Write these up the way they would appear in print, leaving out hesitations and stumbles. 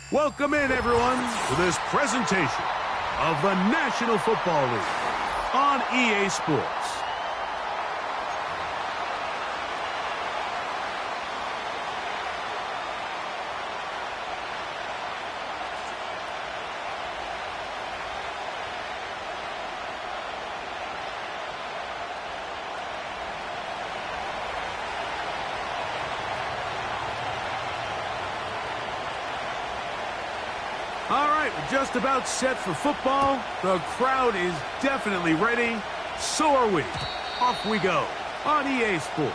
Welcome in, everyone, to this presentation of the National Football League on EA Sports. All right, we're just about set for football. The crowd is definitely ready. So are we. Off we go on EA Sports.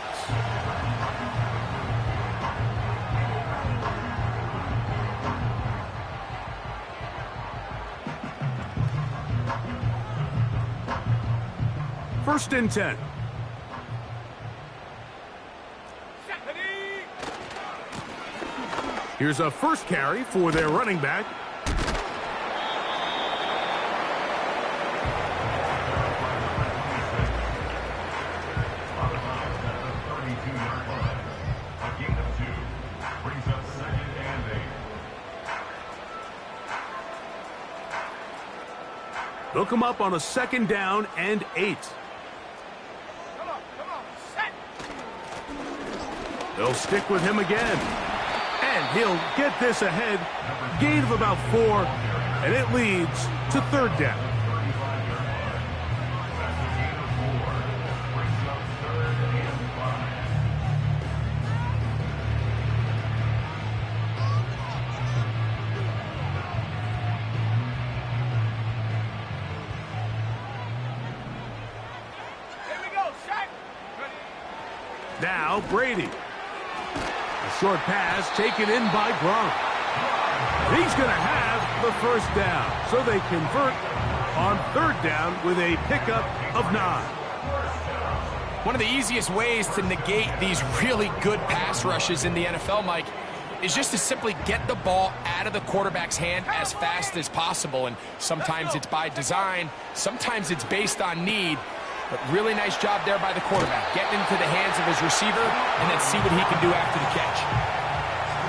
First and 10. Here's a first carry for their running back. They'll come up on a 2nd down and 8. They'll stick with him again. And he'll get this ahead. Gain of about 4. And it leads to 3rd down. Now Brady. A short pass taken in by Gronk. He's going to have the first down. So they convert on 3rd down with a pickup of 9. One of the easiest ways to negate these really good pass rushes in the NFL, Mike, is just to simply get the ball out of the quarterback's hand as fast as possible. And sometimes it's by design, sometimes it's based on need. But really nice job there by the quarterback, getting into the hands of his receiver and then see what he can do after the catch.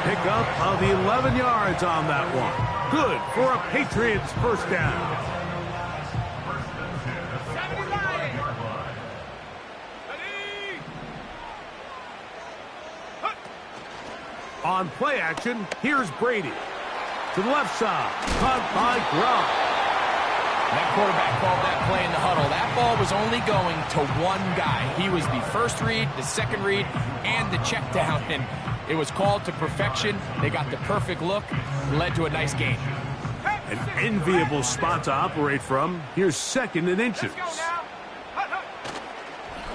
Pickup of 11 yards on that one. Good for a Patriots first down. On play action, here's Brady. To the left side, caught by Gronk. That quarterback called that play in the huddle. That ball was only going to one guy. He was the first read, the second read, and the check down. And it was called to perfection. They got the perfect look. Led to a nice game. An enviable spot to operate from. Here's 2nd and inches.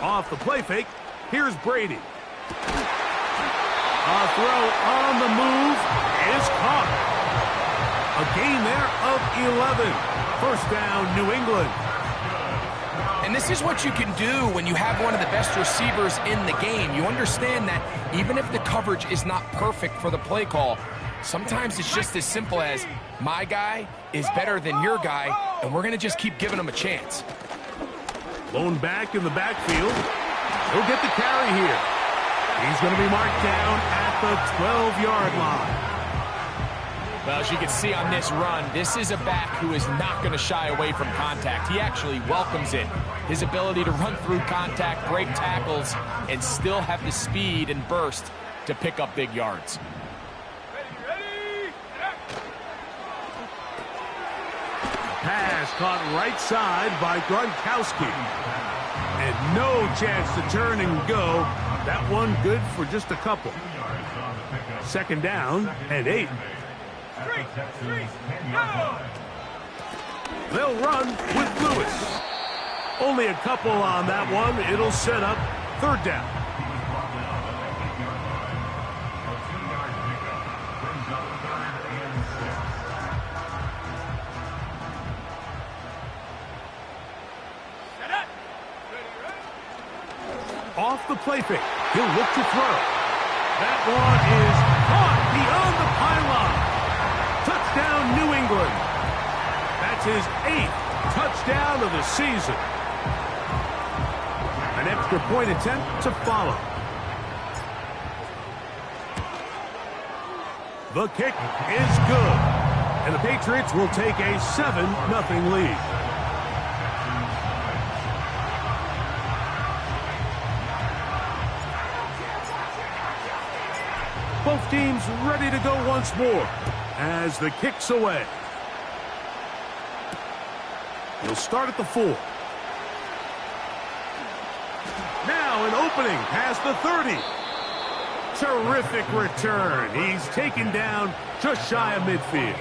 Off the play fake, here's Brady. A throw on the move is caught. A gain there of 11. First down, New England. And this is what you can do when you have one of the best receivers in the game. You understand that even if the coverage is not perfect for the play call, sometimes it's just as simple as, my guy is better than your guy, and we're going to just keep giving him a chance. Lone back in the backfield. He'll get the carry here. He's going to be marked down at the 12-yard line. Well, as you can see on this run, this is a back who is not going to shy away from contact. He actually welcomes it. His ability to run through contact, break tackles, and still have the speed and burst to pick up big yards. Pass caught right side by Gronkowski. And no chance to turn and go. That one good for just a couple. 2nd down and 8. They'll run with Lewis. Only a couple on that one. It'll set up 3rd down. Off the play fake. He'll look to throw. That one is caught beyond the pylon. Touchdown, New England. That's his 8th touchdown of the season. An extra point attempt to follow. The kick is good. And the Patriots will take a 7-0 lead. Both teams ready to go once more as the kick's away. He'll start at the 4. Now an opening past the 30. Terrific return. He's taken down just shy of midfield.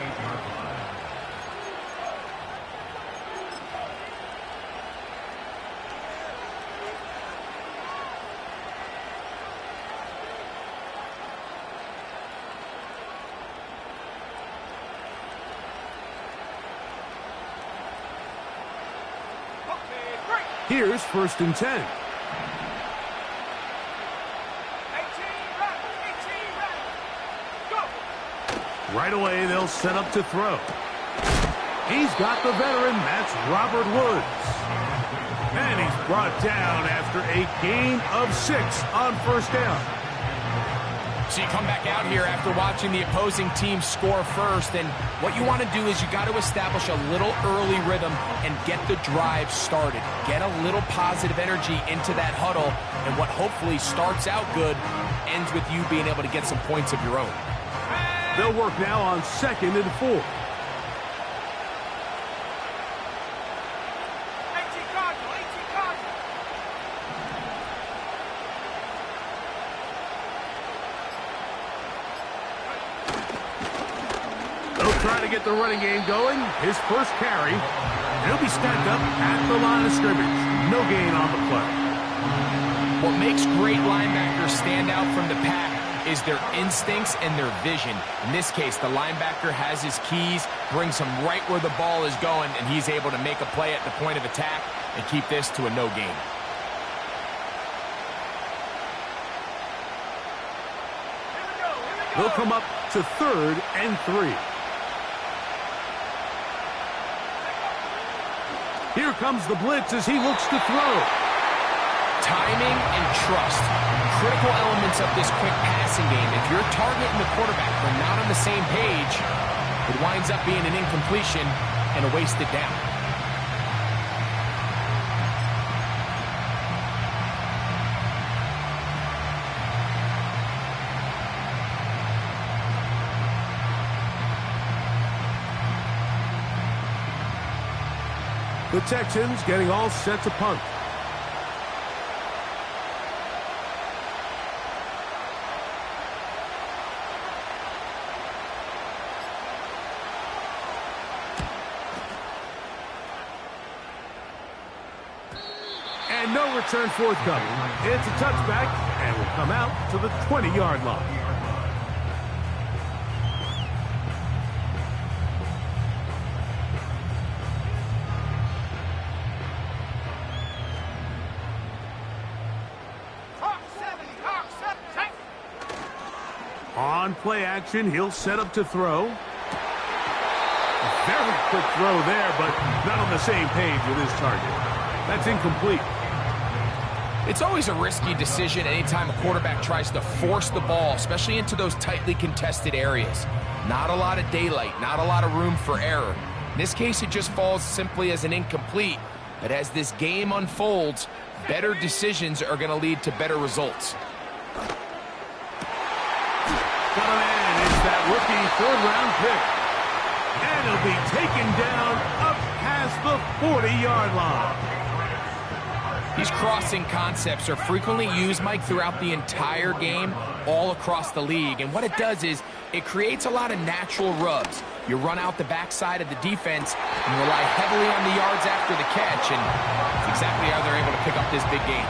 Here's 1st and 10. Right away, they'll set up to throw. He's got the veteran. That's Robert Woods. And he's brought down after a gain of 6 on 1st down. So you come back out here after watching the opposing team score first, and what you want to do is you got to establish a little early rhythm and get the drive started. Get a little positive energy into that huddle, and what hopefully starts out good ends with you being able to get some points of your own. They'll work now on 2nd and 4. Trying to get the running game going. His first carry. He'll be stacked up at the line of scrimmage. No gain on the play. What makes great linebackers stand out from the pack is their instincts and their vision. In this case, the linebacker has his keys, brings him right where the ball is going, and he's able to make a play at the point of attack and keep this to a no gain. They'll come up to 3rd and 3. Here comes the blitz as he looks to throw. Timing and trust, critical elements of this quick passing game. If your target and the quarterback are not on the same page, it winds up being an incompletion and a wasted down. The Texans getting all set to punt. And no return forthcoming. It's a touchback and will come out to the 20-yard line. On play action, he'll set up to throw. Very quick throw there, but not on the same page with his target. That's incomplete. It's always a risky decision anytime a quarterback tries to force the ball, especially into those tightly contested areas. Not a lot of daylight, not a lot of room for error. In this case, it just falls simply as an incomplete. But as this game unfolds, better decisions are going to lead to better results. It's that rookie 3rd-round pick. And he'll be taken down up past the 40-yard line. These crossing concepts are frequently used, Mike, throughout the entire game, all across the league. And what it does is it creates a lot of natural rubs. You run out the backside of the defense and rely heavily on the yards after the catch. And that's exactly how they're able to pick up this big game.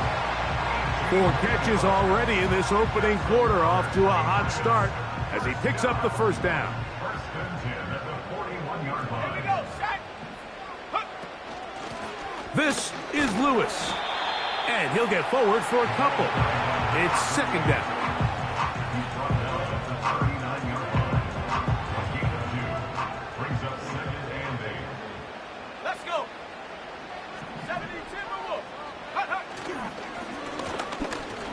4 catches already in this opening quarter, off to a hot start as he picks up the 1st down. This is Lewis, and he'll get forward for a couple. It's 2nd down. Let's go. 72.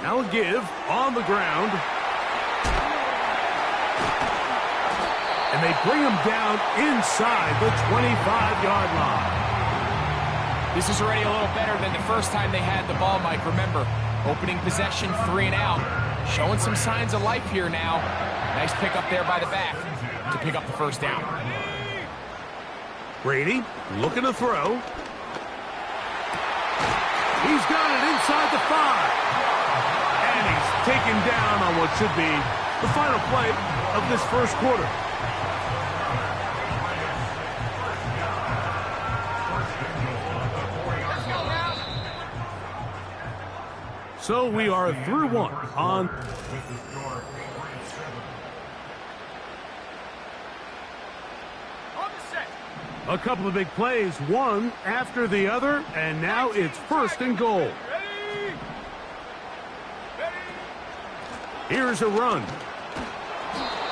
Now a give on the ground. And they bring him down inside the 25-yard line. This is already a little better than the first time they had the ball, Mike. Remember, opening possession, 3 and out. Showing some signs of life here now. Nice pick up there by the back to pick up the first down. Brady looking to throw. He's got it inside the 5. And he's taken down on what should be the final play of this first quarter. So we are through 1 on. A couple of big plays, one after the other, and now it's 1st and goal. Here's a run.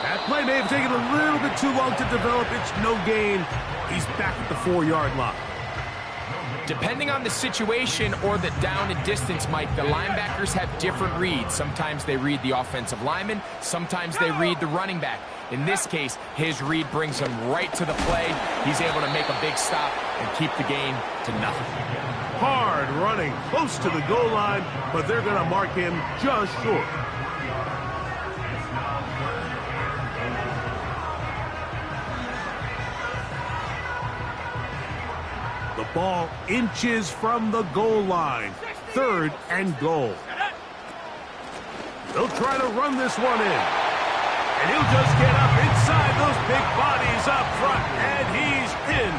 That play may have taken a little bit too long to develop. It's no gain. He's back at the 4-yard line. Depending on the situation or the down and distance, Mike, the linebackers have different reads. Sometimes they read the offensive lineman. Sometimes they read the running back. In this case, his read brings him right to the play. He's able to make a big stop and keep the gain to nothing. Hard running close to the goal line, but they're going to mark him just short. The ball inches from the goal line. 3rd and goal. They'll try to run this one in. And he'll just get up inside those big bodies up front. And he's in.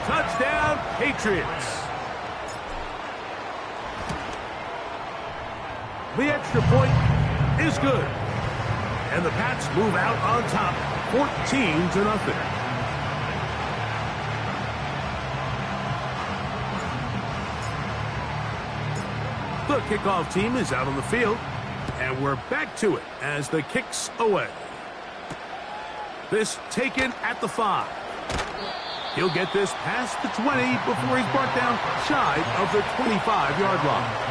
Touchdown, Patriots. The extra point is good. And the Pats move out on top, 14-0. The kickoff team is out on the field, and we're back to it as the kick's away. This taken at the 5. He'll get this past the 20 before he's brought down shy of the 25-yard line.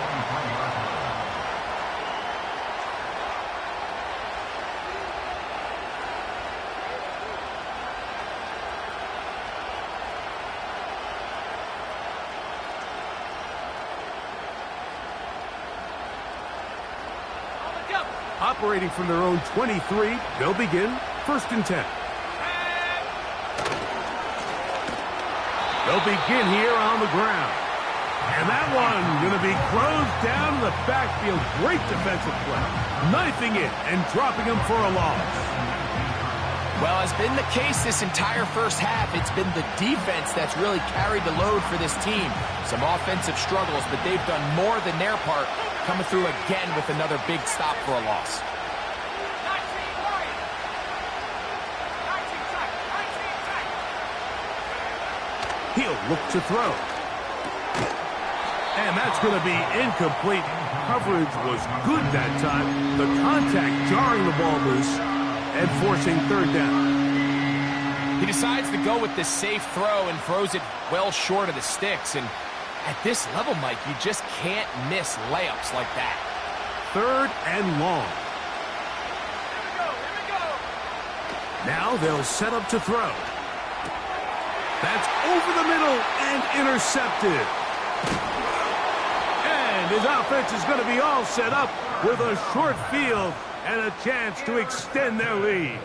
Operating from their own 23, they'll begin 1st and 10. They'll begin here on the ground. And that one going to be closed down in the backfield. Great defensive play. Knifing it and dropping him for a loss. Well, as been the case this entire first half, it's been the defense that's really carried the load for this team. Some offensive struggles, but they've done more than their part, coming through again with another big stop for a loss. He'll look to throw. And that's going to be incomplete. Coverage was good that time. The contact jarring the ball loose and forcing 3rd down. He decides to go with this safe throw and throws it well short of the sticks. And at this level, Mike, you just can't miss layups like that. 3rd and long. Now they'll set up to throw. That's over the middle and intercepted. And his offense is going to be all set up with a short field and a chance to extend their lead.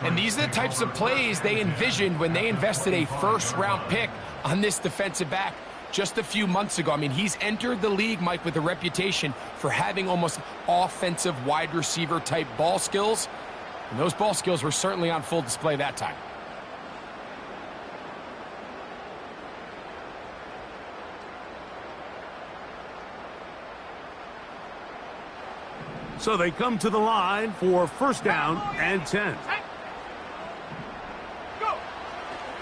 And these are the types of plays they envisioned when they invested a 1st-round pick on this defensive back just a few months ago. I mean, he's entered the league, Mike, with a reputation for having almost offensive wide receiver type ball skills. And those ball skills were certainly on full display that time. So they come to the line for 1st down and 10.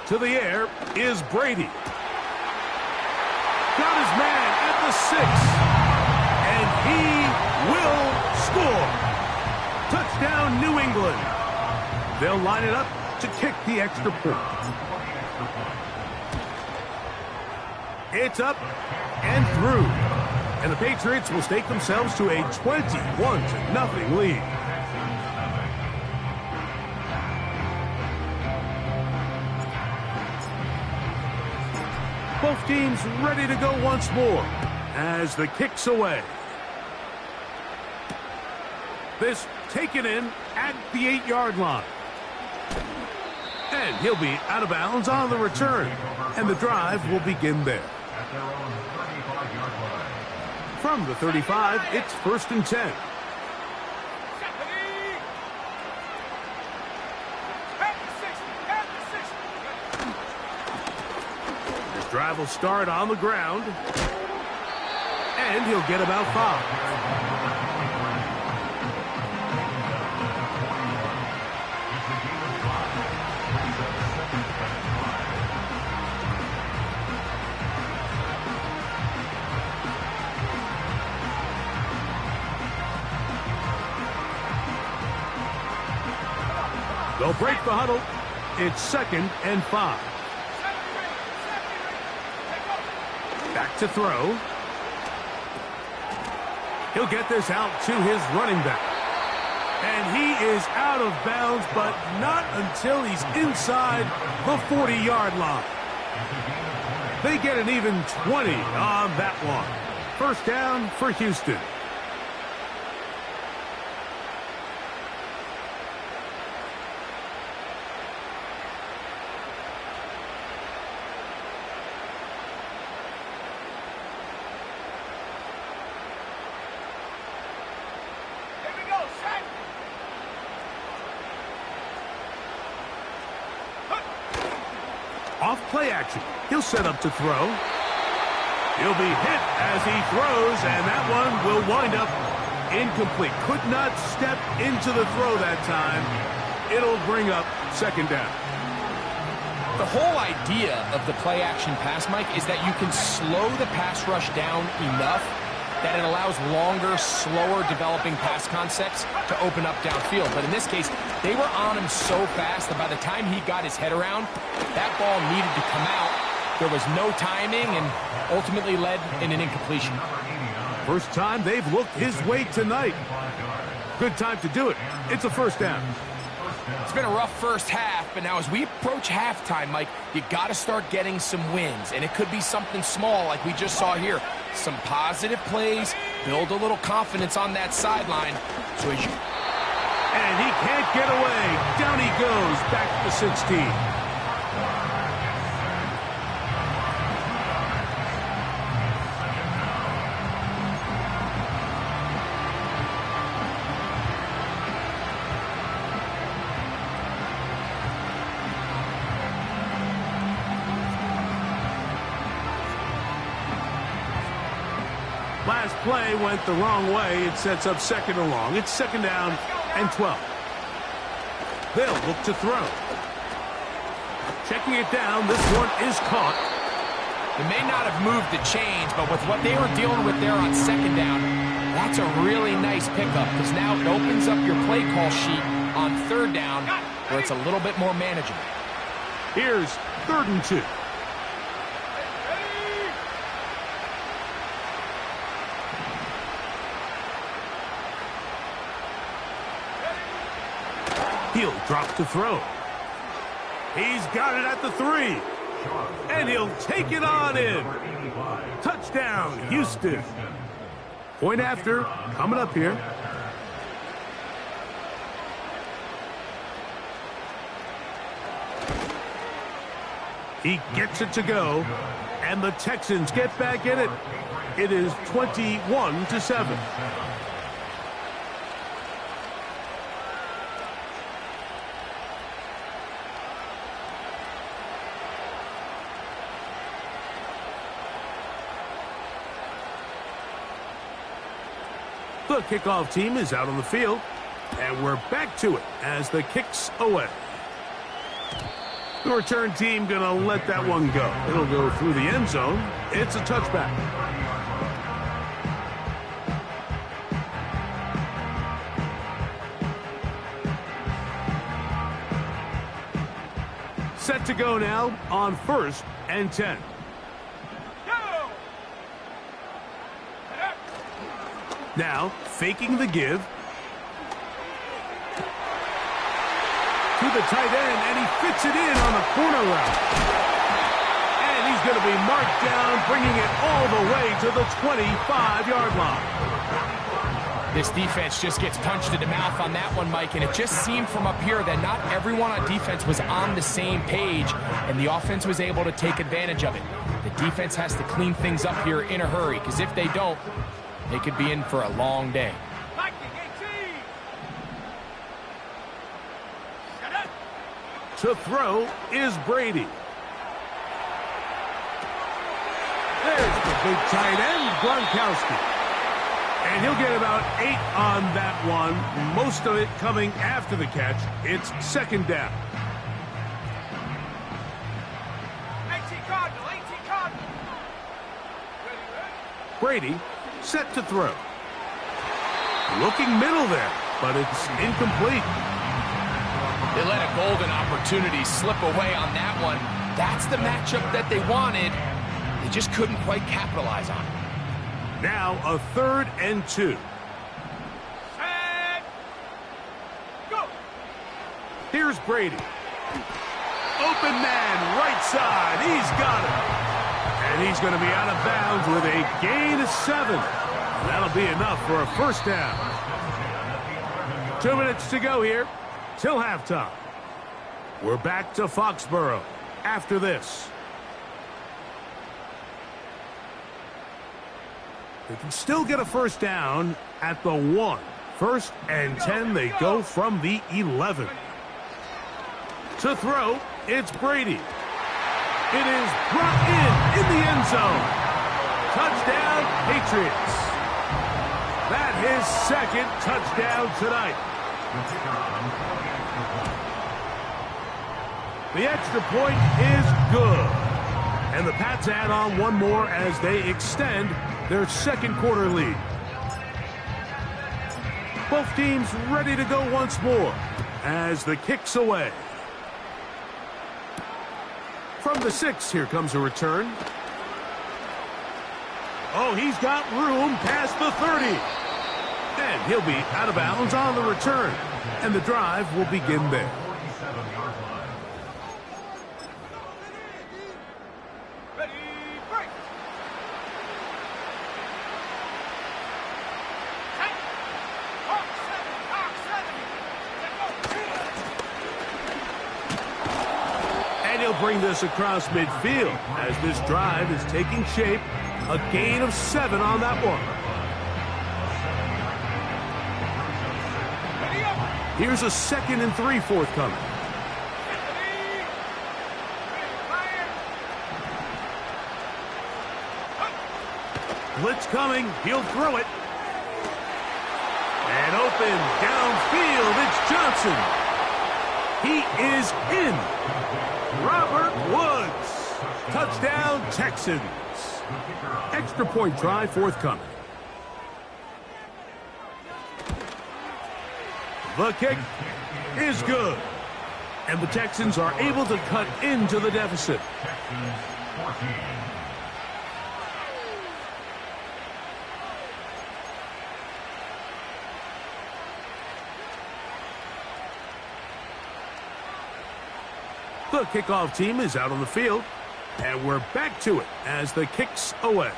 To the air is Brady. Got his man at the 6. And he will score. Touchdown, New England. They'll line it up to kick the extra point. It's up and through. And the Patriots will stake themselves to a 21-0 lead. Both teams ready to go once more as the kick's away. This taken in at the 8-yard line. And he'll be out of bounds on the return. And the drive will begin there. From the 35, it's 1st and 10. This drive will start on the ground. And he'll get about 5. They'll break the huddle. It's 2nd and 5. Back to throw. He'll get this out to his running back. And he is out of bounds, but not until he's inside the 40-yard line. They get an even 20 on that one. 1st down for Houston. Off play action. He'll set up to throw. He'll be hit as he throws, and that one will wind up incomplete. Could not step into the throw that time. It'll bring up 2nd down. The whole idea of the play action pass, Mike, is that you can slow the pass rush down enough that it allows longer, slower developing pass concepts to open up downfield. But in this case, they were on him so fast that by the time he got his head around, that ball needed to come out. There was no timing and ultimately led in an incompletion. First time they've looked his way tonight. Good time to do it. It's a 1st down. It's been a rough first half, but now as we approach halftime, Mike, you got to start getting some wins. And it could be something small like we just saw here. Some positive plays, build a little confidence on that sideline. So as you... And he can't get away. Down he goes, back to 16. Last play went the wrong way. It sets up 2nd and long. It's 2nd down and 12. They'll look to throw. Checking it down. This one is caught. They may not have moved the chains, but with what they were dealing with there on 2nd down, that's a really nice pickup because now it opens up your play call sheet on 3rd down where it's a little bit more manageable. Here's 3rd and 2. He'll drop to throw. He's got it at the 3. And he'll take it on in. Touchdown, Houston. Point after, coming up here. He gets it to go. And the Texans get back in it. It is 21-7. The kickoff team is out on the field, and we're back to it as the kick's away. The return team going to let that one go. It'll go through the end zone. It's a touchback. Set to go now on 1st and 10. Now, faking the give. To the tight end, and he fits it in on the corner route. And he's going to be marked down, bringing it all the way to the 25-yard line. This defense just gets punched in the mouth on that one, Mike, and it just seemed from up here that not everyone on defense was on the same page, and the offense was able to take advantage of it. The defense has to clean things up here in a hurry, because if they don't, they could be in for a long day. To throw is Brady. There's the big tight end, Gronkowski. And he'll get about 8 on that one, most of it coming after the catch. It's second down. 18 Cardinal, 18 Cardinal. Brady set to throw. Looking middle there, but it's incomplete. They let a golden opportunity slip away on that one. That's the matchup that they wanted. They just couldn't quite capitalize on it. Now a 3rd and 2. Set. Go. Here's Brady. Open man, right side. He's got it. And he's going to be out of bounds with a gain of 7. That'll be enough for a first down. 2 minutes to go here till halftime. We're back to Foxborough after this. They can still get a first down at the 1. 1st and 10, they go from the 11. To throw, it's Brady. It is brought in the end zone. Touchdown, Patriots. That his 2nd touchdown tonight. The extra point is good. And the Pats add on one more as they extend their 2nd quarter lead. Both teams ready to go once more as the kick's away. From the 6, here comes a return. Oh, he's got room past the 30. And he'll be out of bounds on the return. And the drive will begin there. Ready, break. Tight. Hawk 7. And he'll bring this across midfield as this drive is taking shape. A gain of 7 on that one. Here's a 2nd and 3 forthcoming. Blitz coming. He'll throw it. And open downfield. It's Johnson. He is in. Robert Woods. Touchdown, Texans. Extra point try forthcoming. The kick is good. And the Texans are able to cut into the deficit. The kickoff team is out on the field. And we're back to it as the kick's away.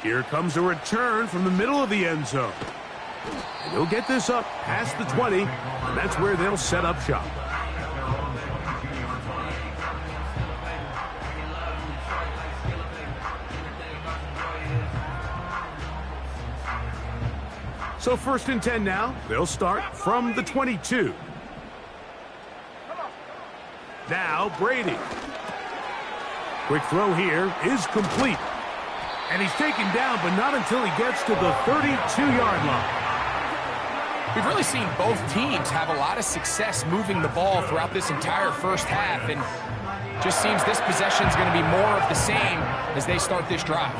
Here comes a return from the middle of the end zone. And he'll get this up past the 20, and that's where they'll set up shop. So 1st and 10 now. They'll start from the 22. Now Brady. Quick throw here is complete. And he's taken down, but not until he gets to the 32-yard line. We've really seen both teams have a lot of success moving the ball throughout this entire first half, and just seems this possession is going to be more of the same as they start this drive.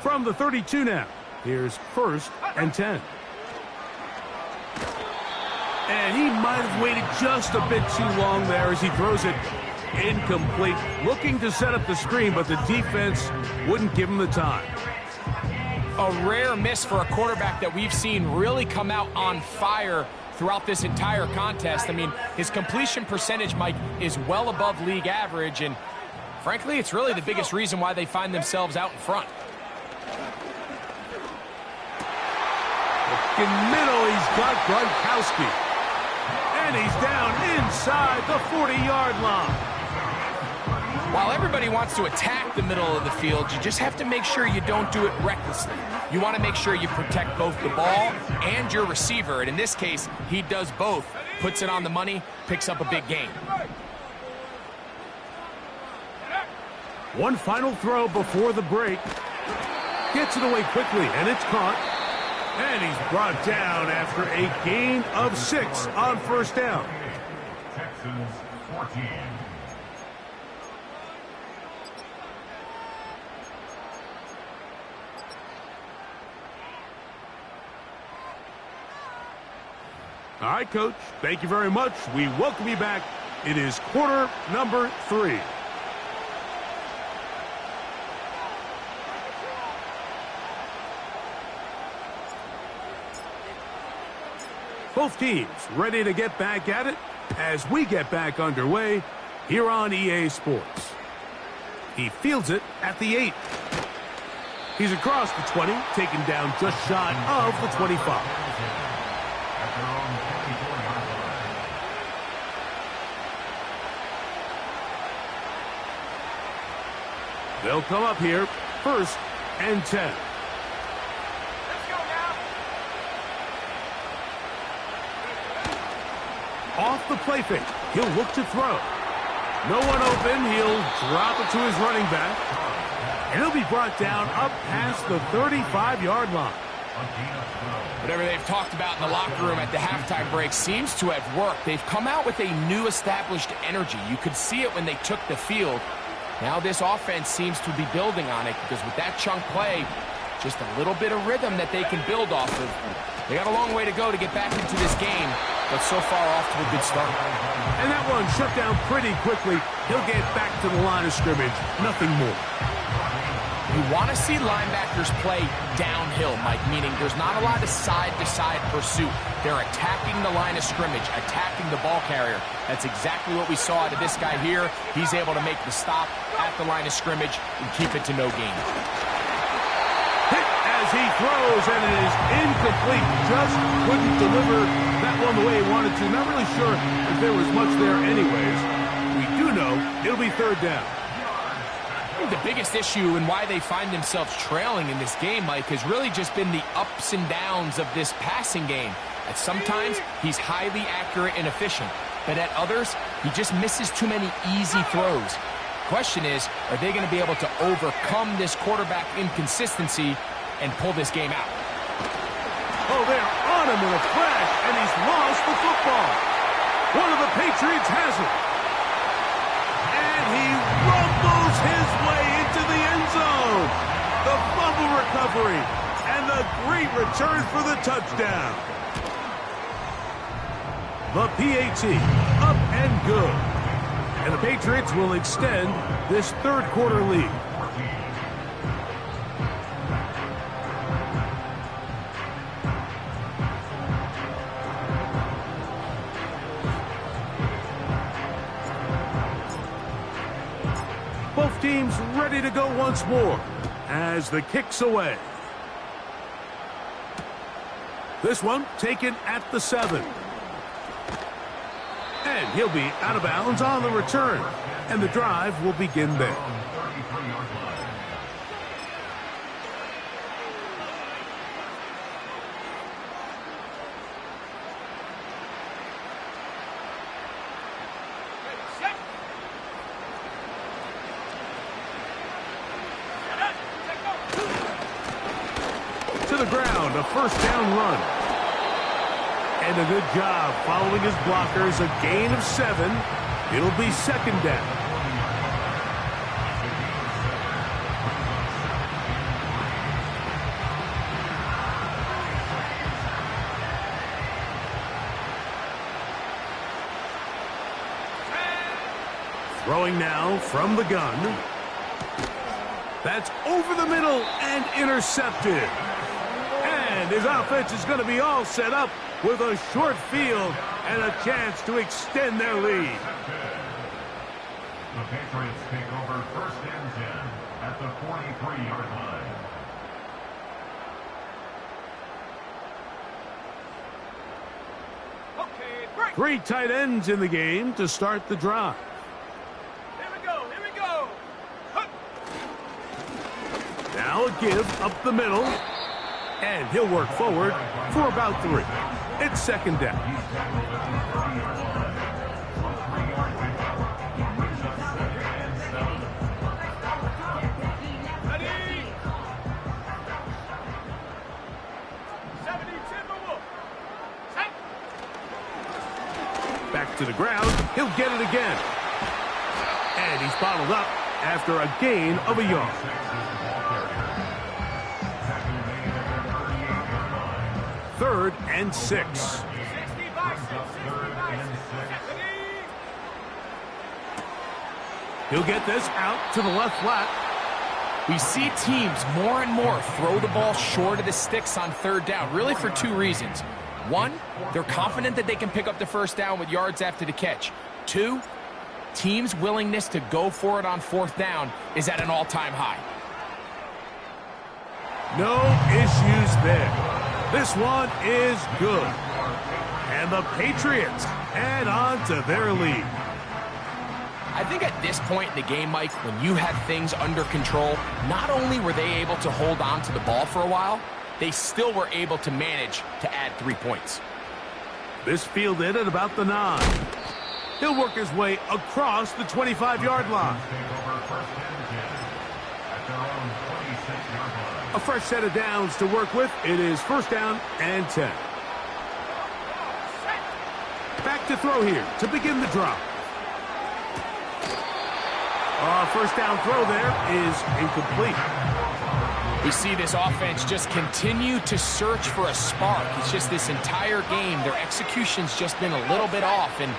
From the 32 now, here's 1st and 10. And he might have waited just a bit too long there as he throws it incomplete. Looking to set up the screen, but the defense wouldn't give him the time. A rare miss for a quarterback that we've seen really come out on fire throughout this entire contest. I mean, his completion percentage, Mike, is well above league average, and frankly, it's really the biggest reason why they find themselves out in front. In middle, he's got Gronkowski. And he's down inside the 40-yard line. While everybody wants to attack the middle of the field, you just have to make sure you don't do it recklessly. You want to make sure you protect both the ball and your receiver. And in this case, he does both. Puts it on the money, picks up a big gain. One final throw before the break. Gets it away quickly, and it's caught. And he's brought down after a gain of 6 on first down. Texans 14. All right, Coach. Thank you very much. We welcome you back. It is quarter number 3. Both teams ready to get back at it as we get back underway here on EA Sports. He fields it at the 8. He's across the 20, taken down just shy of the 25. They'll come up here, 1st and 10. Let's go now. Off the play fake, he'll look to throw. No one open, he'll drop it to his running back. And he'll be brought down up past the 35-yard line. Whatever they've talked about in the locker room at the halftime break seems to have worked. They've come out with a new established energy. You could see it when they took the field. Now this offense seems to be building on it because with that chunk play, just a little bit of rhythm that they can build off of. They got a long way to go to get back into this game, but so far off to a good start. And that one shut down pretty quickly. He'll get back to the line of scrimmage, nothing more. You want to see linebackers play downhill, Mike, meaning there's not a lot of side-to-side pursuit. They're attacking the line of scrimmage, attacking the ball carrier. That's exactly what we saw out of this guy here. He's able to make the stop at the line of scrimmage and keep it to no gain. Hit as he throws, and it is incomplete. Just couldn't deliver that one the way he wanted to. Not really sure if there was much there anyways. We do know it'll be 3rd down. I think the biggest issue and why they find themselves trailing in this game, Mike, has really just been the ups and downs of this passing game. At sometimes, he's highly accurate and efficient, but at others, he just misses too many easy throws. Question is, are they going to be able to overcome this quarterback inconsistency and pull this game out? Oh, they're on him in a flash, and he's lost the football. One of the Patriots has it. And he rumbles his way into the end zone. The fumble recovery and the great return for the touchdown. The PAT up and good. And the Patriots will extend this 3rd quarter lead. Both teams ready to go once more as the kick's away. This one taken at the 7. And he'll be out of bounds on the return. And the drive will begin there. Set. To the ground, a 1st down run. And a good job following his blockers, a gain of 7. It'll be 2nd down. Throwing now from the gun. That's over the middle and intercepted. And his offense is going to be all set up with a short field and a chance to extend their lead. The Patriots take over 1st and 10 at the 43-yard line. Okay, break. 3 tight ends in the game to start the drive. Here we go. Here we go. Hup. Now a give up the middle. And he'll work forward for about 3. It's 2nd down. Ready. 70 Timberwolf. Set. Back to the ground. He'll get it again. And he's bottled up after a gain of a yard. 3rd and 6. 60 by 6. 60 by 6. He'll get this out to the left flat. We see teams more and more throw the ball short of the sticks on 3rd down, really for 2 reasons. 1, they're confident that they can pick up the 1st down with yards after the catch. 2, teams' willingness to go for it on 4th down is at an all-time high. No issues there. This one is good. And the Patriots add on to their lead. I think at this point in the game, Mike, when you have things under control, not only were they able to hold on to the ball for a while, they still were able to manage to add 3 points. This fielded at about the 9. He'll work his way across the 25-yard line. A fresh set of downs to work with. It is 1st down and 10. Back to throw here to begin the drive. 1st down throw there is incomplete. We see this offense just continue to search for a spark. It's just this entire game, their execution's just been a little bit off. And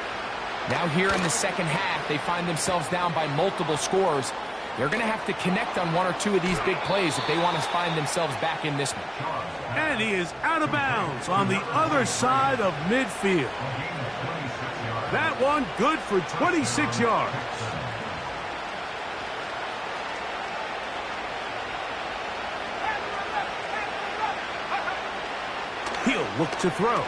now here in the 2nd half, they find themselves down by multiple scores. They're going to have to connect on 1 or 2 of these big plays if they want to find themselves back in this one. And he is out of bounds on the other side of midfield. That one good for 26 yards. He'll look to throw.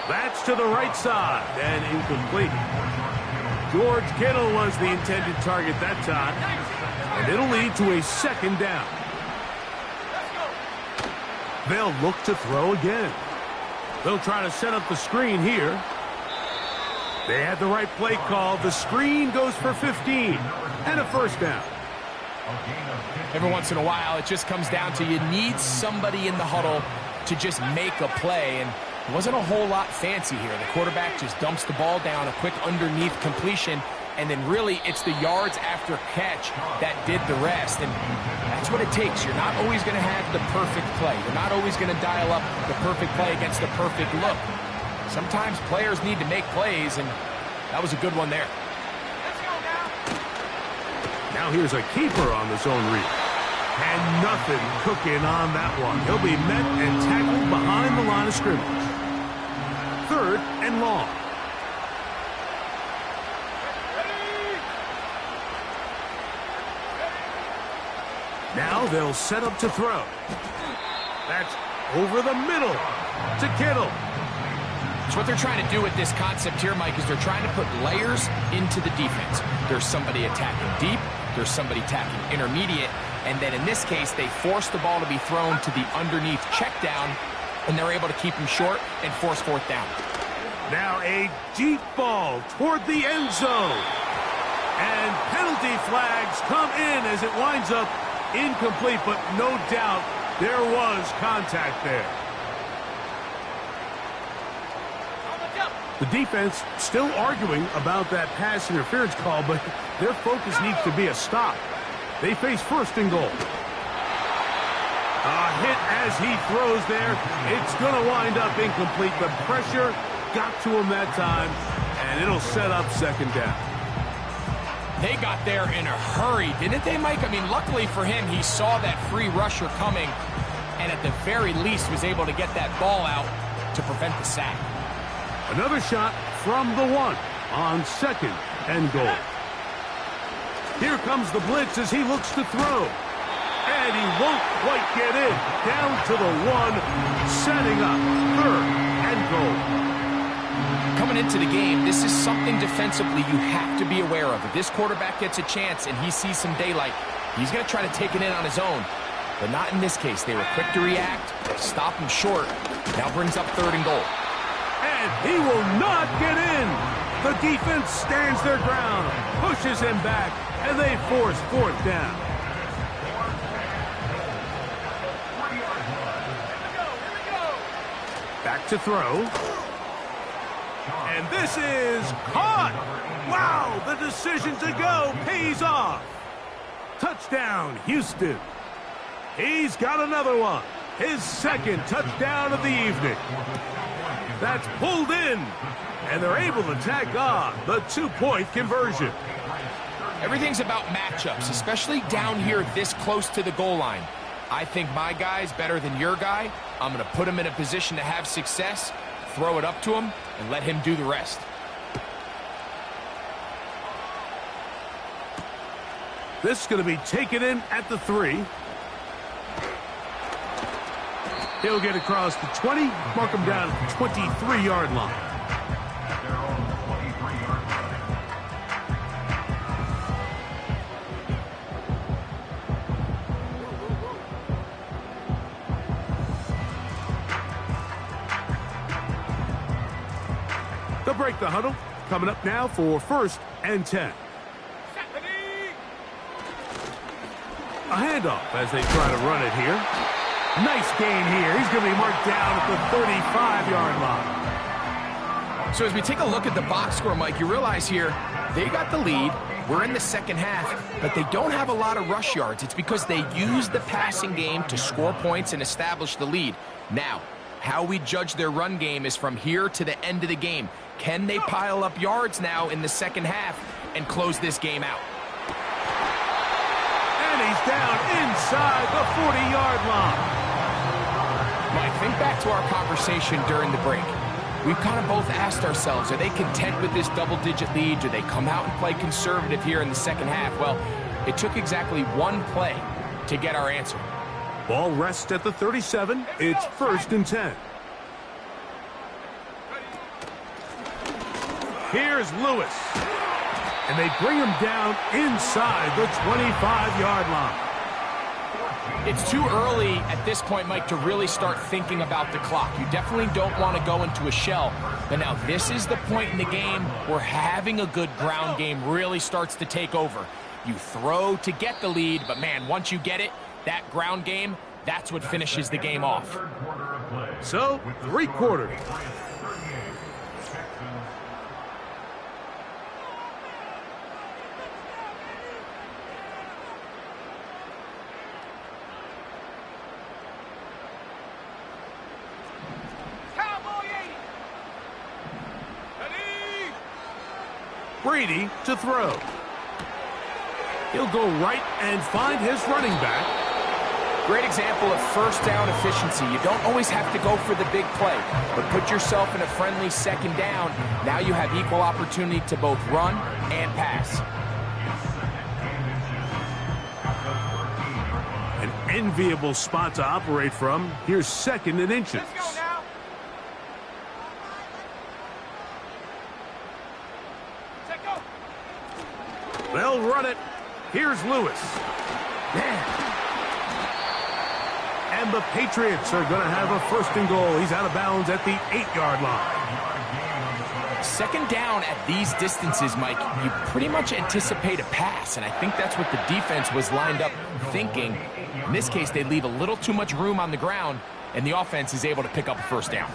That's to the right side and incomplete. George Kittle was the intended target that time. And it'll lead to a 2nd down. They'll look to throw again. They'll try to set up the screen here. They had the right play call. The screen goes for 15 and a 1st down. Every once in a while, it just comes down to you need somebody in the huddle to just make a play. And it wasn't a whole lot fancy here. The quarterback just dumps the ball down, a quick underneath completion, and then really it's the yards after catch that did the rest. And that's what it takes. You're not always going to have the perfect play. You're not always going to dial up the perfect play against the perfect look. Sometimes players need to make plays, and that was a good one there. Let's go now. Now here's a keeper on the zone read. And nothing cooking on that one. He'll be met and tackled behind the line of scrimmage. 3rd and long. Now they'll set up to throw. That's over the middle to Kittle. So what they're trying to do with this concept here, Mike, is they're trying to put layers into the defense. There's somebody attacking deep. There's somebody attacking intermediate. And then in this case, they force the ball to be thrown to the underneath check down, and they're able to keep him short and force 4th down. Now a deep ball toward the end zone. And penalty flags come in as it winds up incomplete, but no doubt there was contact there. The defense still arguing about that pass interference call, but their focus needs to be a stop. They face 1st and goal. A hit as he throws there. It's going to wind up incomplete. The pressure got to him that time, and it'll set up 2nd down. They got there in a hurry, didn't they, Mike? I mean, luckily for him, he saw that free rusher coming. and at the very least was able to get that ball out to prevent the sack. Another shot from the 1 on 2nd and goal. Here comes the blitz as he looks to throw. And he won't quite get in. Down to the 1, setting up 3rd and goal. Coming into the game, this is something defensively you have to be aware of. If this quarterback gets a chance and he sees some daylight, he's going to try to take it in on his own. But not in this case. They were quick to react, stop him short. Now brings up 3rd and goal. And he will not get in. The defense stands their ground, pushes him back, and they force 4th down. Back to throw. And this is caught. Wow, the decision to go pays off. Touchdown, Houston. He's got another one. His 2nd touchdown of the evening. That's pulled in, and they're able to tack on the 2-point conversion. Everything's about matchups, especially down here this close to the goal line. I think my guy's better than your guy. I'm going to put him in a position to have success, throw it up to him, and let him do the rest. This is going to be taken in at the 3. He'll get across the 20, mark him down at the 23-yard line. They'll break the huddle. Coming up now for 1st and 10. A handoff as they try to run it here. Nice gain here. He's going to be marked down at the 35-yard line. So as we take a look at the box score, Mike, you realize here they got the lead. We're in the 2nd half, but they don't have a lot of rush yards. It's because they use the passing game to score points and establish the lead. Now, how we judge their run game is from here to the end of the game. Can they pile up yards now in the 2nd half and close this game out? And he's down inside the 40-yard line. Mike, think back to our conversation during the break. We've kind of both asked ourselves, are they content with this double-digit lead? Do they come out and play conservative here in the 2nd half? Well, it took exactly 1 play to get our answer. Ball rests at the 37. It's 1st and 10. Here's Lewis. And they bring him down inside the 25-yard line. It's too early at this point, Mike, to really start thinking about the clock. You definitely don't want to go into a shell. But now this is the point in the game where having a good ground game really starts to take over. You throw to get the lead, but man, once you get it, that ground game, that's what finishes the game off. So, 3 quarters. Brady to throw. He'll go right and find his running back. Great example of 1st down efficiency. You don't always have to go for the big play, but put yourself in a friendly 2nd down. Now you have equal opportunity to both run and pass. An enviable spot to operate from. Here's 2nd and inches. Let's go now. Set go. They'll run it. Here's Lewis. Man. And the Patriots are going to have a 1st and goal. He's out of bounds at the 8-yard line. 2nd down at these distances, Mike, you pretty much anticipate a pass, and I think that's what the defense was lined up thinking. In this case, they leave a little too much room on the ground, and the offense is able to pick up a 1st down.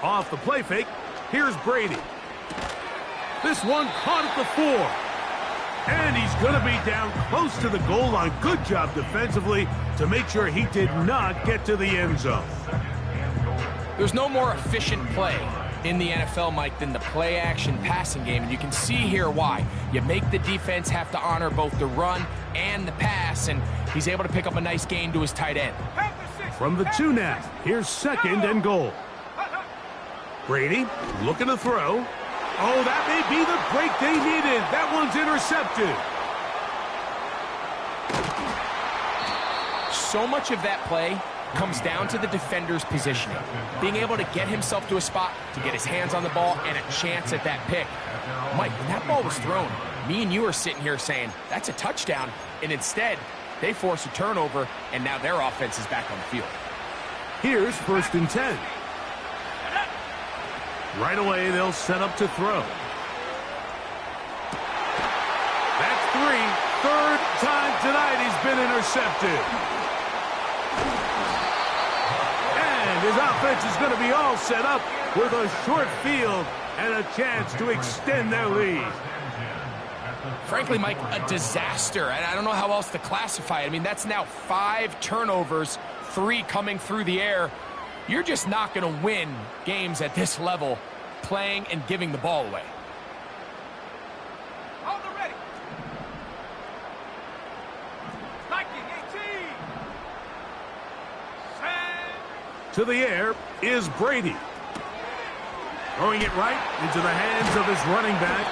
Off the play fake, here's Brady. This one caught at the 4. And he's going to be down close to the goal line. Good job defensively to make sure he did not get to the end zone. There's no more efficient play in the NFL, Mike, than the play-action passing game, and you can see here why. You make the defense have to honor both the run and the pass, and he's able to pick up a nice gain to his tight end. From the 2 now, here's 2nd and goal. Brady looking to throw. Oh, that may be the break they needed. That one's intercepted. So much of that play comes down to the defender's positioning. Being able to get himself to a spot, to get his hands on the ball, and a chance at that pick. Mike, when that ball was thrown, me and you are sitting here saying, that's a touchdown. And instead, they force a turnover, and now their offense is back on the field. Here's 1st and 10. Right away, they'll set up to throw. That's 3. 3rd time tonight he's been intercepted. And his offense is going to be all set up with a short field and a chance to extend their lead. Frankly, Mike, a disaster. And I don't know how else to classify it. I mean, that's now 5 turnovers, 3 coming through the air. You're just not going to win games at this level playing and giving the ball away. On the ready. Liking 18. Send. To the air is Brady. Throwing it right into the hands of his running back.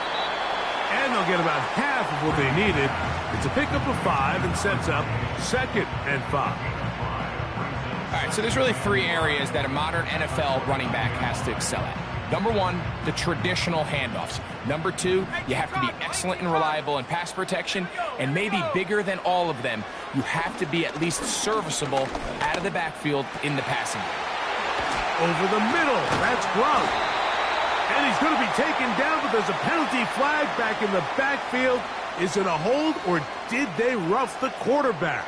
And they'll get about half of what they needed. It's a pickup of 5 and sets up 2nd and 5. All right, so there's really 3 areas that a modern NFL running back has to excel at. Number 1, the traditional handoffs. Number 2, you have to be excellent and reliable in pass protection. And maybe bigger than all of them, you have to be at least serviceable out of the backfield in the passing game. Over the middle, that's Gronk. And he's going to be taken down, but there's a penalty flag back in the backfield. Is it a hold, or did they rough the quarterback?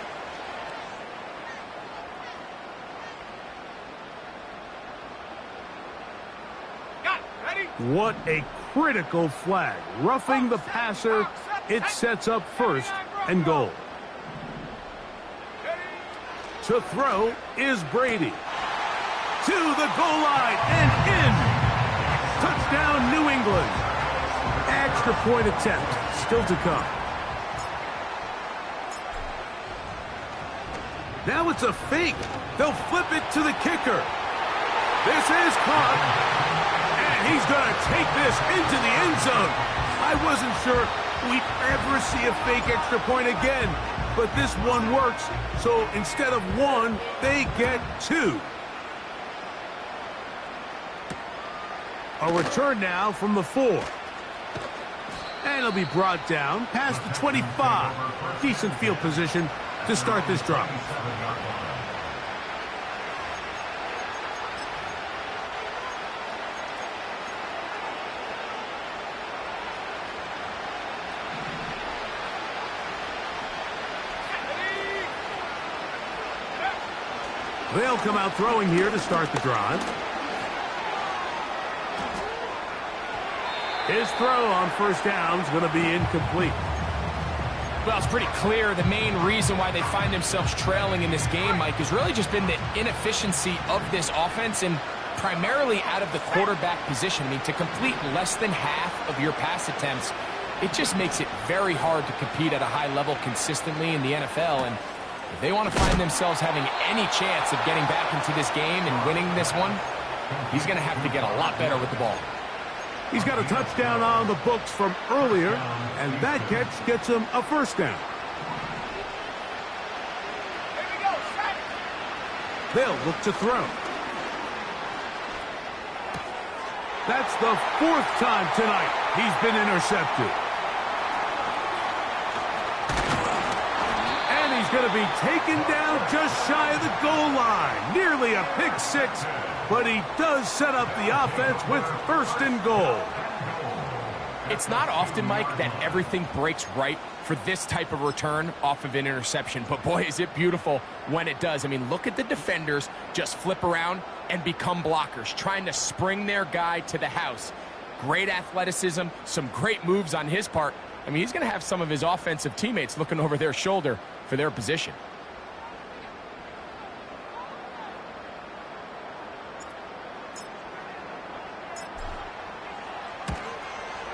What a critical flag. Roughing the passer, it sets up 1st and goal. To throw is Brady. To the goal line and in. Touchdown, New England. Extra point attempt still to come. Now it's a fake. They'll flip it to the kicker. This is caught. And he's going to take this into the end zone. I wasn't sure we'd ever see a fake extra point again, but this one works. So instead of 1, they get 2. A return now from the 4. And it'll be brought down past the 25. Decent field position to start this drive. They'll come out throwing here to start the drive. His throw on 1st down is going to be incomplete. Well, it's pretty clear the main reason why they find themselves trailing in this game, Mike, has really just been the inefficiency of this offense and primarily out of the quarterback position. I mean, to complete less than half of your pass attempts, it just makes it very hard to compete at a high level consistently in the NFL. And if they want to find themselves having any chance of getting back into this game and winning this one, he's going to have to get a lot better with the ball. He's got a touchdown on the books from earlier, and that catch gets him a 1st down. Here we go. Set. They'll look to throw. That's the 4th time tonight he's been intercepted. And he's going to be taken down just shy of the goal line. Nearly a pick 6. But he does set up the offense with 1st and goal. It's not often, Mike, that everything breaks right for this type of return off of an interception. But boy, is it beautiful when it does. I mean, look at the defenders just flip around and become blockers, trying to spring their guy to the house. Great athleticism, some great moves on his part. I mean, he's going to have some of his offensive teammates looking over their shoulder for their position.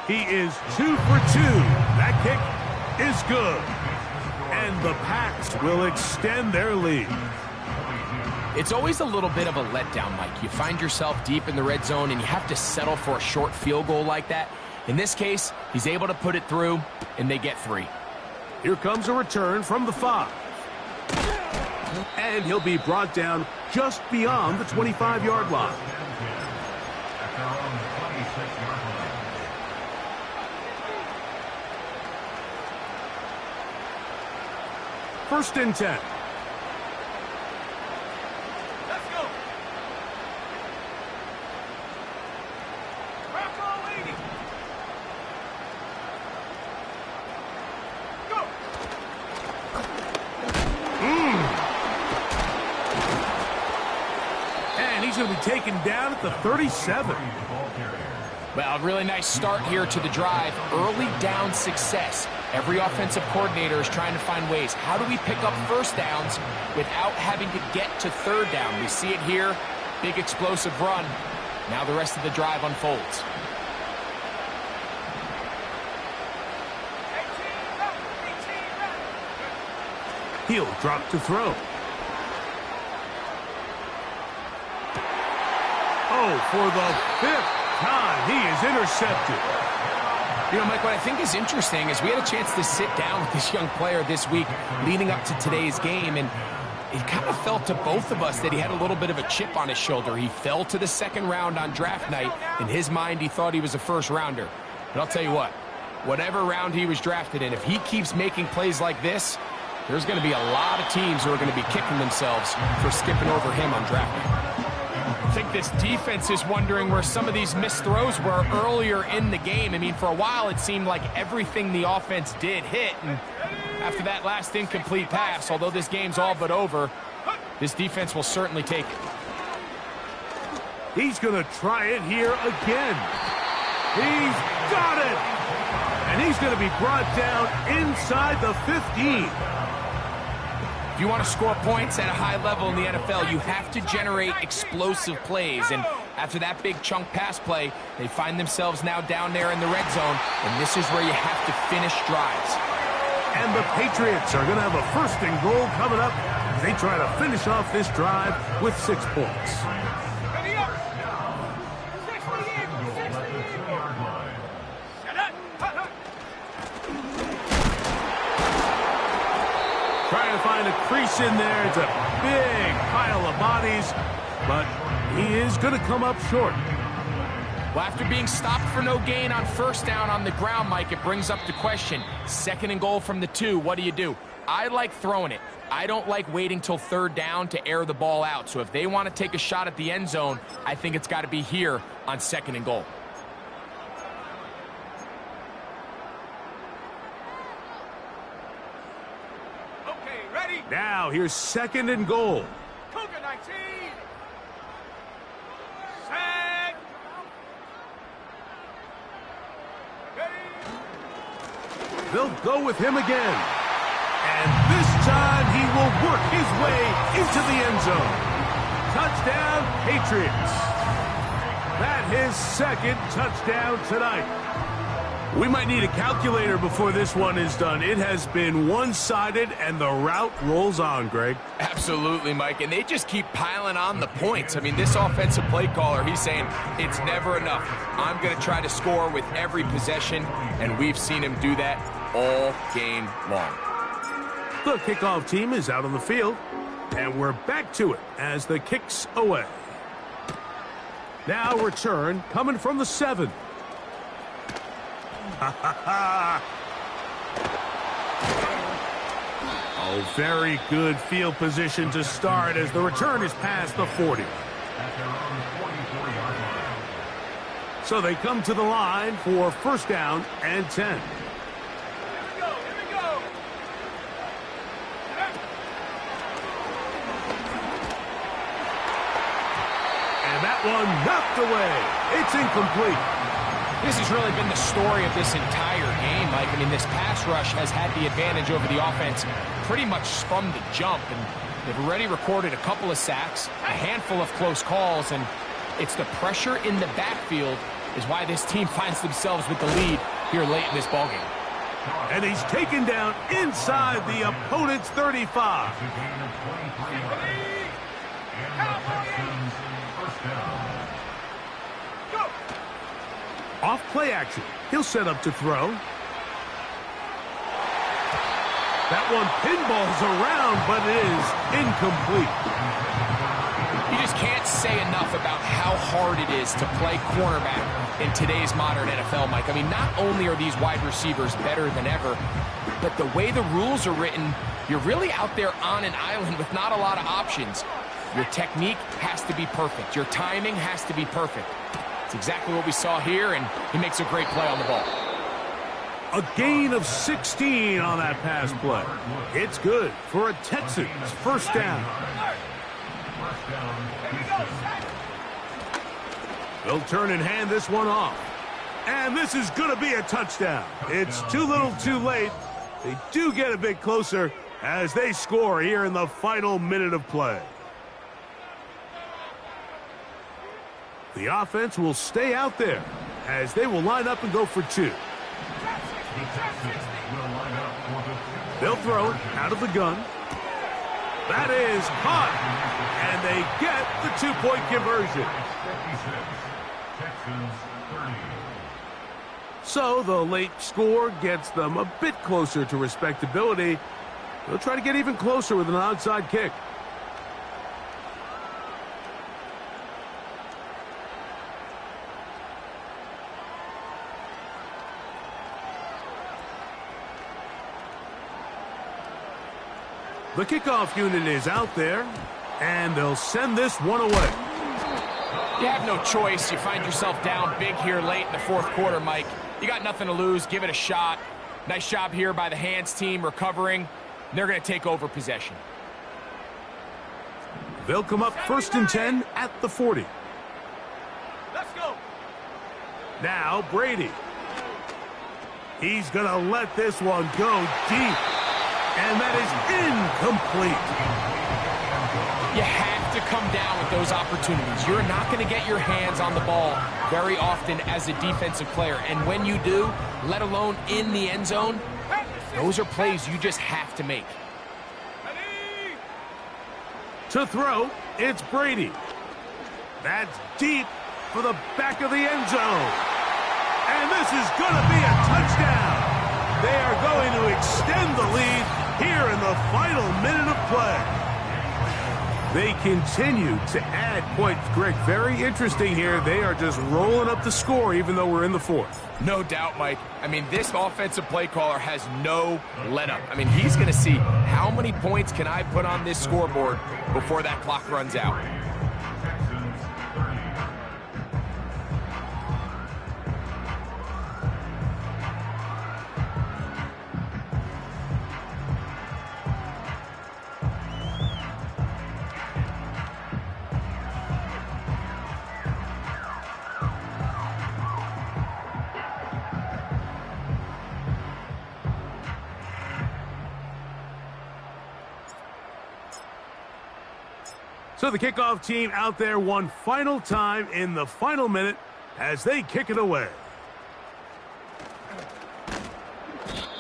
He is 2 for 2. That kick is good. And the Pats will extend their lead. It's always a little bit of a letdown, Mike. You find yourself deep in the red zone and you have to settle for a short field goal like that. In this case, he's able to put it through, and they get 3. Here comes a return from the 5. And he'll be brought down just beyond the 25-yard line. At their own 26-yard line. First and 10. Let's go. Bronco leading. Go. And he's going to be taken down at the 37. Well, really nice start here to the drive. Early down success. Every offensive coordinator is trying to find ways. How do we pick up first downs without having to get to third down? We see it here. Big explosive run. Now the rest of the drive unfolds. 18 He'll drop to throw. Oh, for the 5th time, he is intercepted. You know, Mike, what I think is interesting is we had a chance to sit down with this young player this week leading up to today's game, and it kind of felt to both of us that he had a little bit of a chip on his shoulder. He fell to the second round on draft night. In his mind, he thought he was a first rounder. But I'll tell you what, whatever round he was drafted in, if he keeps making plays like this, there's going to be a lot of teams who are going to be kicking themselves for skipping over him on draft night. I think this defense is wondering where some of these missed throws were earlier in the game. I mean, for a while, it seemed like everything the offense did hit. And after that last incomplete pass, although this game's all but over, this defense will certainly take it. He's going to try it here again. He's got it. And he's going to be brought down inside the 15. If you want to score points at a high level in the NFL, you have to generate explosive plays. And after that big chunk pass play, they find themselves now down there in the red zone, and this is where you have to finish drives. And the Patriots are going to have a first and goal coming up as they try to finish off this drive with 6 points. Ready up. 60 Eagles. 60 Eagles. Shut up. Trying to find a crease in there. It's a big pile of bodies, but he is going to come up short. Well, after being stopped for no gain on first down on the ground, Mike, it brings up the question. Second and goal from the 2, what do? I like throwing it. I don't like waiting till third down to air the ball out. So if they want to take a shot at the end zone, I think it's got to be here on second and goal. Okay, ready. Now here's second and goal. Cougar 19. Set. Ready. They'll go with him again. And this time he will work his way into the end zone. Touchdown, Patriots. That's his second touchdown tonight. We might need a calculator before this one is done. It has been one-sided, and the route rolls on, Greg. Absolutely, Mike, and they just keep piling on the points. I mean, this offensive play caller, he's saying, it's never enough. I'm going to try to score with every possession, and we've seen him do that all game long. The kickoff team is out on the field, and we're back to it as the kick's away. Now return coming from the 7. Oh, very good field position to start as the return is past the 40. At their own 44-yard line. So they come to the line for first down and 10. Here we go. Here we go. And that one knocked away. It's incomplete. This has really been the story of this entire game, Mike. I mean, this pass rush has had the advantage over the offense pretty much from the jump, and they've already recorded a couple of sacks, a handful of close calls, and it's the pressure in the backfield is why this team finds themselves with the lead here late in this ballgame. And he's taken down inside the opponent's 35. It's a gain of 23 yards. And the Texans first down. Off play action. He'll set up to throw. That one pinballs around, but it is incomplete. You just can't say enough about how hard it is to play cornerback in today's modern NFL, Mike. I mean, not only are these wide receivers better than ever, but the way the rules are written, you're really out there on an island with not a lot of options. Your technique has to be perfect. Your timing has to be perfect. It's exactly what we saw here, and he makes a great play on the ball. A gain of 16 on that pass play. It's good for a Texans first down. They'll turn and hand this one off. And this is going to be a touchdown. It's too little too late. They do get a bit closer as they score here in the final minute of play. The offense will stay out there as they will line up and go for two. They'll throw it out of the gun. That is caught. And they get the two-point conversion. So the late score gets them a bit closer to respectability. They'll try to get even closer with an onside kick. The kickoff unit is out there, and they'll send this one away. You have no choice. You find yourself down big here late in the fourth quarter, Mike. You got nothing to lose. Give it a shot. Nice job here by the hands team recovering. They're going to take over possession. They'll come up 1st and 10 at the 40. Let's go. Now Brady. He's going to let this one go deep. And that is incomplete. You have to come down with those opportunities. You're not going to get your hands on the ball very often as a defensive player. And when you do, let alone in the end zone, those are plays you just have to make. To throw, it's Brady. That's deep for the back of the end zone. And this is going to be a touchdown. They are going to extend the lead here in the final minute of play. They continue to add points, Greg. Very interesting here. They are just rolling up the score even though we're in the fourth. No doubt, Mike. I mean, this offensive play caller has no let-up. I mean, he's going to see how many points can I put on this scoreboard before that clock runs out. So the kickoff team out there one final time in the final minute as they kick it away.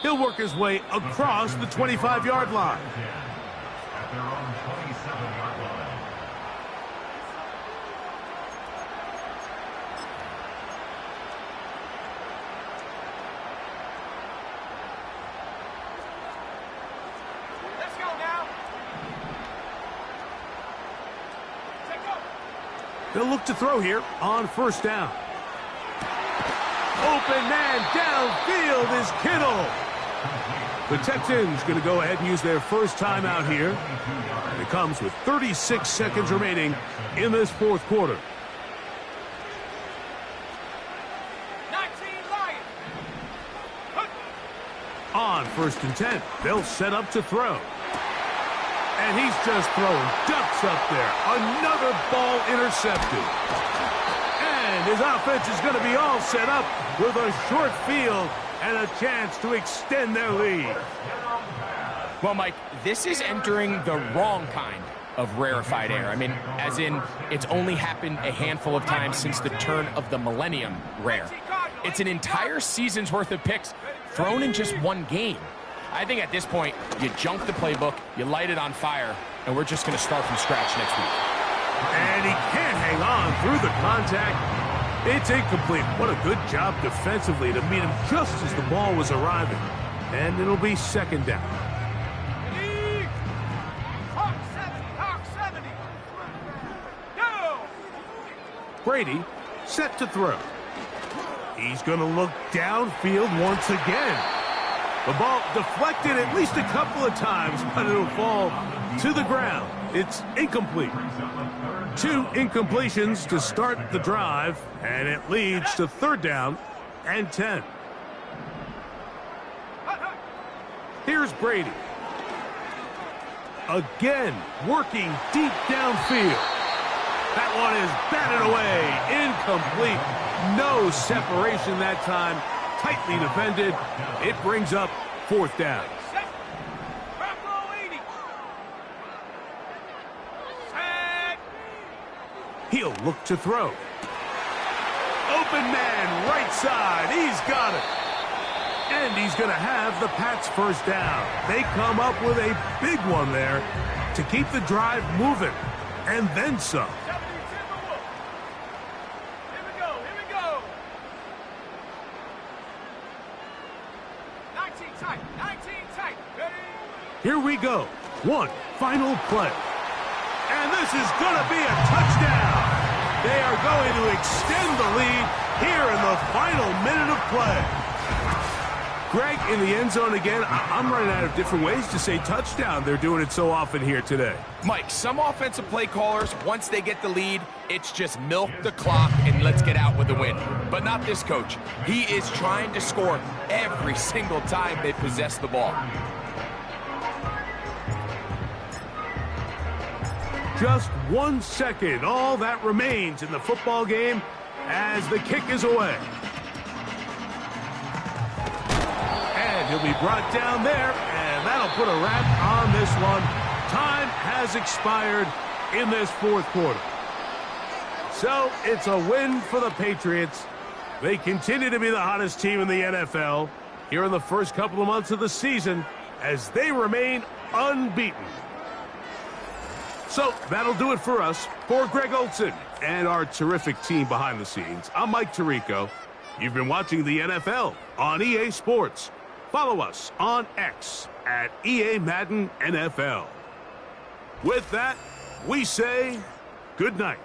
He'll work his way across the 25-yard line. At their own 27-yard line. Let's go now. They'll look to throw here on 1st down. Open man downfield is Kittle. The Texans going to go ahead and use their first timeout here. And it comes with 36 seconds remaining in this fourth quarter. 19 Lions. On 1st and 10, they'll set up to throw. And he's just throwing ducks up there. Another ball intercepted. And his offense is going to be all set up with a short field and a chance to extend their lead. Well, Mike, this is entering the wrong kind of rarefied air. I mean, as in, it's only happened a handful of times since the turn of the millennium rare. It's an entire season's worth of picks thrown in just one game. I think at this point, you junk the playbook, you light it on fire, and we're just going to start from scratch next week. And he can't hang on through the contact. It's incomplete. What a good job defensively to meet him just as the ball was arriving. And it'll be second down. Hawk 70. Go! Brady set to throw. He's going to look downfield once again. The ball deflected at least a couple of times, but it'll fall to the ground. It's incomplete. 2 incompletions to start the drive, and it leads to third down and 10. Here's Brady. Again, working deep downfield. That one is batted away. Incomplete. No separation that time. Tightly defended. It brings up fourth down. He'll look to throw. Open man, right side. He's got it. And he's going to have the Pats first down. They come up with a big one there to keep the drive moving. And then some. Here we go. 19 tight. Ready? Here we go. One final play. And this is going to be a touchdown. They are going to extend the lead here in the final minute of play. Greg, in the end zone again. I'm running out of different ways to say touchdown. They're doing it so often here today. Mike, some offensive play callers, once they get the lead, it's just milk the clock and let's get out with the win. But not this coach. He is trying to score every single time they possess the ball. Just 1 second, all that remains in the football game as the kick is away. And he'll be brought down there, and that'll put a wrap on this one. Time has expired in this fourth quarter. So it's a win for the Patriots. They continue to be the hottest team in the NFL here in the first couple of months of the season as they remain unbeaten. So that'll do it for us. For Greg Olson and our terrific team behind the scenes, I'm Mike Tirico. You've been watching the NFL on EA Sports. Follow us on X at EA Madden NFL. With that, we say good night.